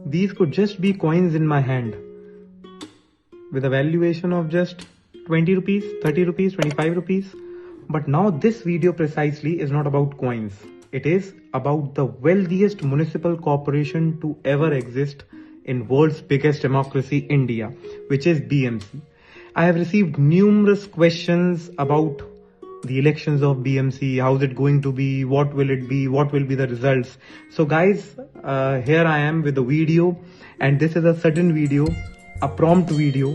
these could just be coins in my hand with a valuation of just 20 rupees, 30 rupees, 25 rupees. But now this video precisely is not about coins. It is about the wealthiest municipal corporation to ever exist in world's biggest democracy, India, which is BMC. I have received numerous questions about the elections of BMC. How's it going to be? What will it be? What will be the results? So guys, here I am with a video, and this is a sudden video, a prompt video,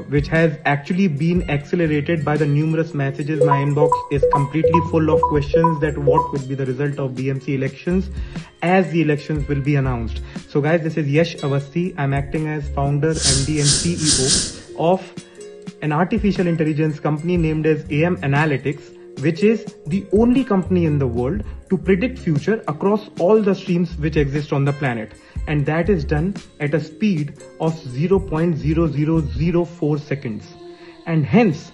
which has actually been accelerated by the numerous messages. My inbox is completely full of questions that what will be the result of BMC elections as the elections will be announced. So guys, this is Yash Awasthi. I'm acting as founder, MD and CEO of an artificial intelligence company named as AM Analytics, which is the only company in the world to predict future across all the streams which exist on the planet. And that is done at a speed of 0.0004 seconds. And hence,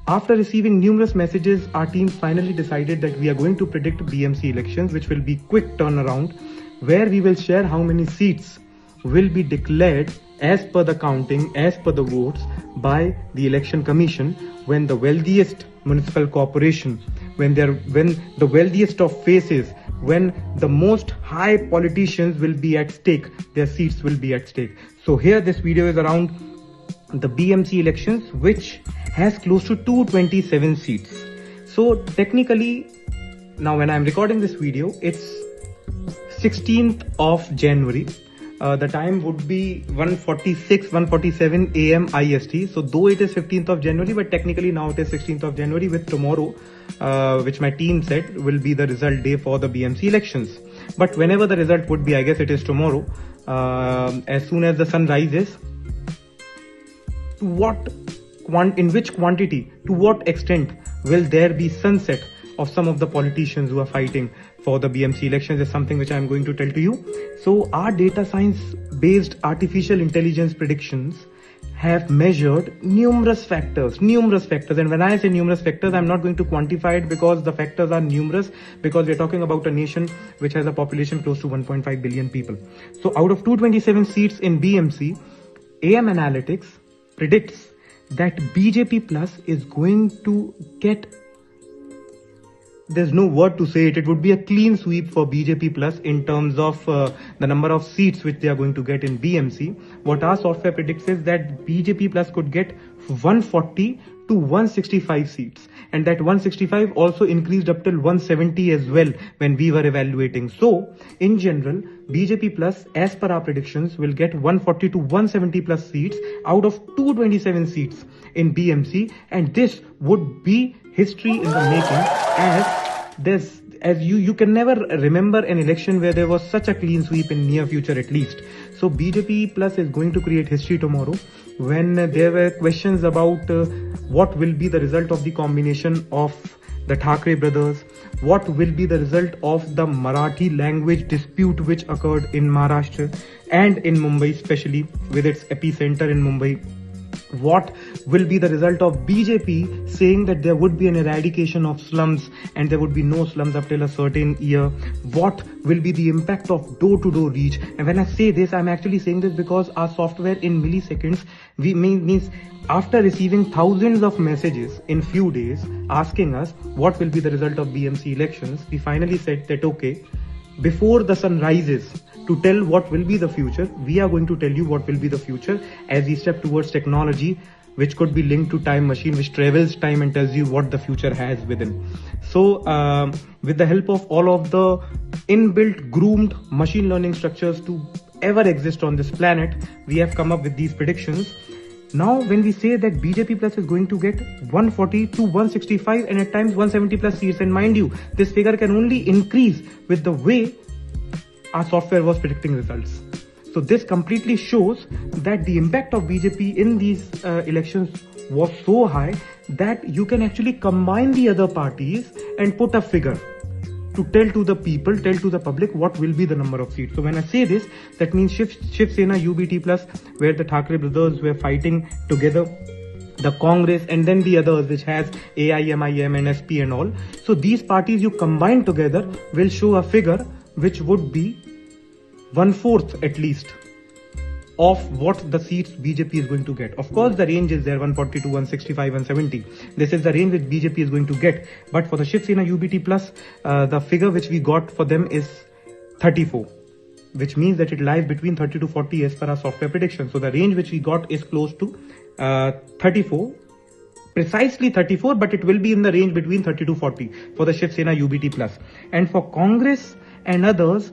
after receiving numerous messages, our team finally decided that we are going to predict BMC elections, which will be quick turnaround, where we will share how many seats will be declared as per the counting, as per the votes by the election commission, when the wealthiest municipal corporation, when the wealthiest of faces, when the most high politicians will be at stake, their seats will be at stake. So here this video is around the BMC elections, which has close to 227 seats. So technically, now when I'm recording this video, it's 16th of January. The time would be 1:47 AM IST. So though it is 15th of January, but technically now it is 16th of January, with tomorrow, which my team said will be the result day for the BMC elections. But whenever the result would be, I guess it is tomorrow, as soon as the sun rises, in which quantity, to what extent will there be sunset of some of the politicians who are fighting for the BMC elections is something which I am going to tell to you. So our data science based artificial intelligence predictions have measured numerous factors. And when I say numerous factors, I'm not going to quantify it because the factors are numerous, because we're talking about a nation which has a population close to 1.5 billion people. So out of 227 seats in BMC, AM Analytics predicts that BJP Plus is going to get, there's no word to say it, it would be a clean sweep for BJP Plus in terms of the number of seats which they are going to get in BMC. What our software predicts is that BJP Plus could get 140 to 165 seats, and that 165 also increased up till 170 as well when we were evaluating. So in general, BJP Plus, as per our predictions, will get 140 to 170 plus seats out of 227 seats in BMC, and this would be history in the making, as you can never remember an election where there was such a clean sweep in near future at least. So BJP Plus is going to create history tomorrow, when there were questions about what will be the result of the combination of the Thackeray brothers, what will be the result of the Marathi language dispute which occurred in Maharashtra and in Mumbai, especially with its epicenter in Mumbai. What will be the result of BJP saying that there would be an eradication of slums and there would be no slums up till a certain year? What will be the impact of door-to-door reach? And when I say this, I'm actually saying this because our software in milliseconds, means after receiving thousands of messages in few days asking us what will be the result of BMC elections, we finally said that okay, before the sun rises, to tell what will be the future, we are going to tell you what will be the future as we step towards technology which could be linked to time machine, which travels time and tells you what the future has within. So with the help of all of the inbuilt groomed machine learning structures to ever exist on this planet, we have come up with these predictions. Now when we say that BJP Plus is going to get 140 to 165 and at times 170 plus seats, and mind you, this figure can only increase with the way our software was predicting results. So this completely shows that the impact of BJP in these elections was so high that you can actually combine the other parties and put a figure to tell to the people, tell to the public what will be the number of seats. So when I say this, that means Shiv Sena UBT Plus, where the Thackeray brothers were fighting together, the Congress, and then the others which has AIMIM and SP and all. So these parties you combine together will show a figure which would be 1/4 at least of what the seats BJP is going to get. Of course, the range is there, 140 to 165, 170. This is the range which BJP is going to get. But for the Shiv Sena UBT plus, the figure which we got for them is 34, which means that it lies between 30 to 40 as per our software prediction. So the range which we got is close to 34, precisely 34, but it will be in the range between 30 to 40 for the Shiv Sena UBT plus. And for Congress and others,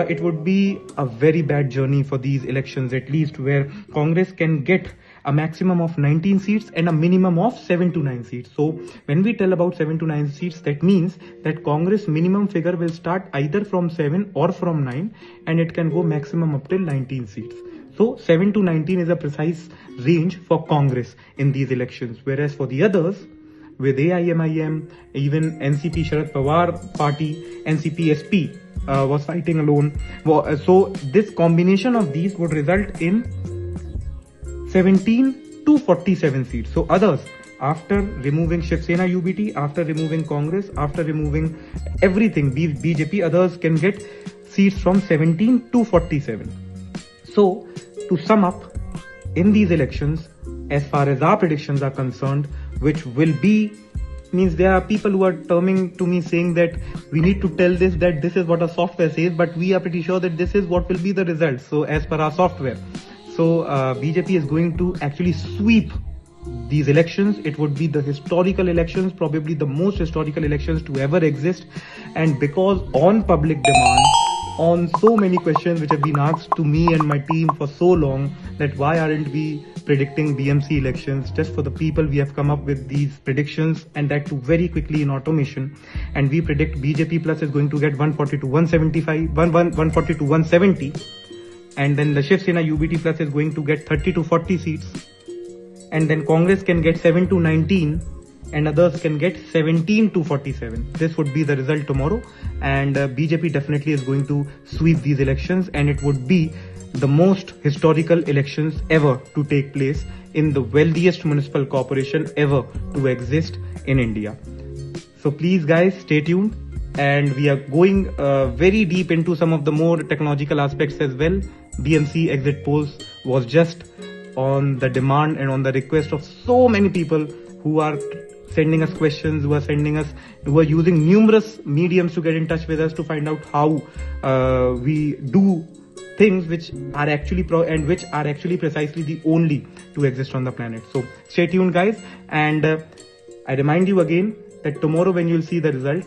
it would be a very bad journey for these elections, at least, where Congress can get a maximum of 19 seats and a minimum of 7 to 9 seats. So when we tell about 7 to 9 seats, that means that Congress minimum figure will start either from 7 or from 9, and it can go maximum up till 19 seats. So 7 to 19 is a precise range for Congress in these elections, whereas for the others, with AIMIM, even NCP Sharad Pawar party, NCP SP was fighting alone. So this combination of these would result in 17 to 47 seats. So others, after removing Shiv Sena UBT, after removing Congress, after removing everything, BJP, others can get seats from 17 to 47. So to sum up, in these elections, as far as our predictions are concerned, which will be, means there are people who are turning to me saying that we need to tell this, that this is what our software says, but we are pretty sure that this is what will be the results. So as per our software. So BJP is going to actually sweep these elections. It would be the historical elections, probably the most historical elections to ever exist. And because on public demand, on so many questions which have been asked to me and my team for so long, that why aren't we predicting BMC elections, just for the people we have come up with these predictions, and that too very quickly in automation. And we predict BJP plus is going to get 140 to 175, 140 to 170, and then the Shiv Sena UBT plus is going to get 30 to 40 seats, and then Congress can get 7 to 19, and others can get 17 to 47. This would be the result tomorrow, and BJP definitely is going to sweep these elections, and it would be the most historical elections ever to take place in the wealthiest municipal corporation ever to exist in India. So please guys, stay tuned, and we are going very deep into some of the more technological aspects as well. BMC exit polls was just on the demand and on the request of so many people who are sending us questions, who are using numerous mediums to get in touch with us to find out how we do things which are actually which are actually precisely the only to exist on the planet. So stay tuned guys, and I remind you again that tomorrow when you'll see the result,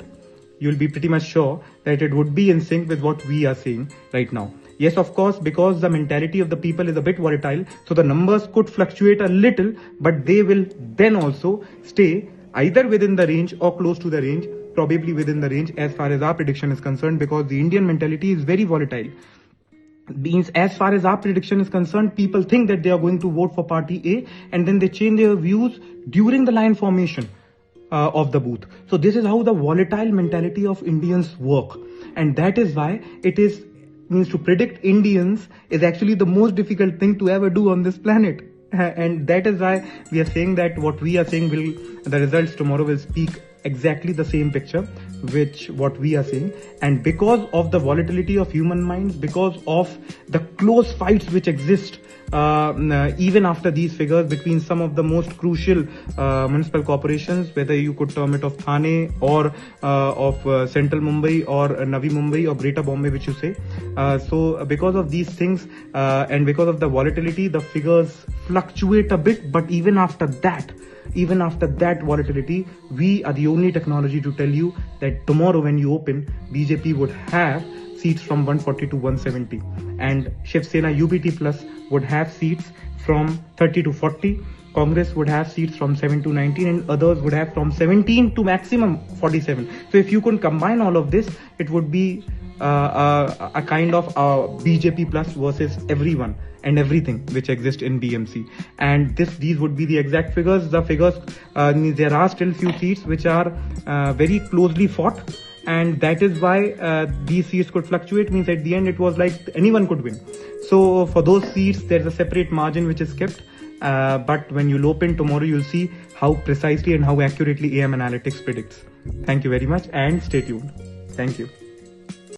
you'll be pretty much sure that it would be in sync with what we are saying right now. Yes, of course, because the mentality of the people is a bit volatile, so the numbers could fluctuate a little, but they will then also stay either within the range or close to the range, probably within the range as far as our prediction is concerned, because the Indian mentality is very volatile. Means as far as our prediction is concerned, people think that they are going to vote for party A, and then they change their views during the line formation of the booth. So this is how the volatile mentality of Indians work, and that is why it is means to predict Indians is actually the most difficult thing to ever do on this planet. And that is why we are saying that what we are saying the results tomorrow will speak exactly the same picture which what we are saying. And because of the volatility of human minds, because of the close fights which exist even after these figures between some of the most crucial municipal corporations, whether you could term it of Thane or of Central Mumbai or Navi Mumbai or Greater Bombay, which you say. So because of these things and because of the volatility, the figures fluctuate a bit, but even after that volatility, we are the only technology to tell you that tomorrow when you open, BJP would have seats from 140 to 170, and Shiv Sena UBT plus would have seats from 30 to 40, Congress would have seats from 7 to 19, and others would have from 17 to maximum 47. So if you could combine all of this, it would be a kind of BJP plus versus everyone and everything which exists in BMC. And these would be the exact figures. The figures, there are still few seats which are very closely fought, and that is why these seats could fluctuate. Means at the end it was like anyone could win. So for those seats there's a separate margin which is kept, but when you'll open tomorrow, you'll see how precisely and how accurately AM Analytics predicts. Thank you very much and stay tuned. Thank you.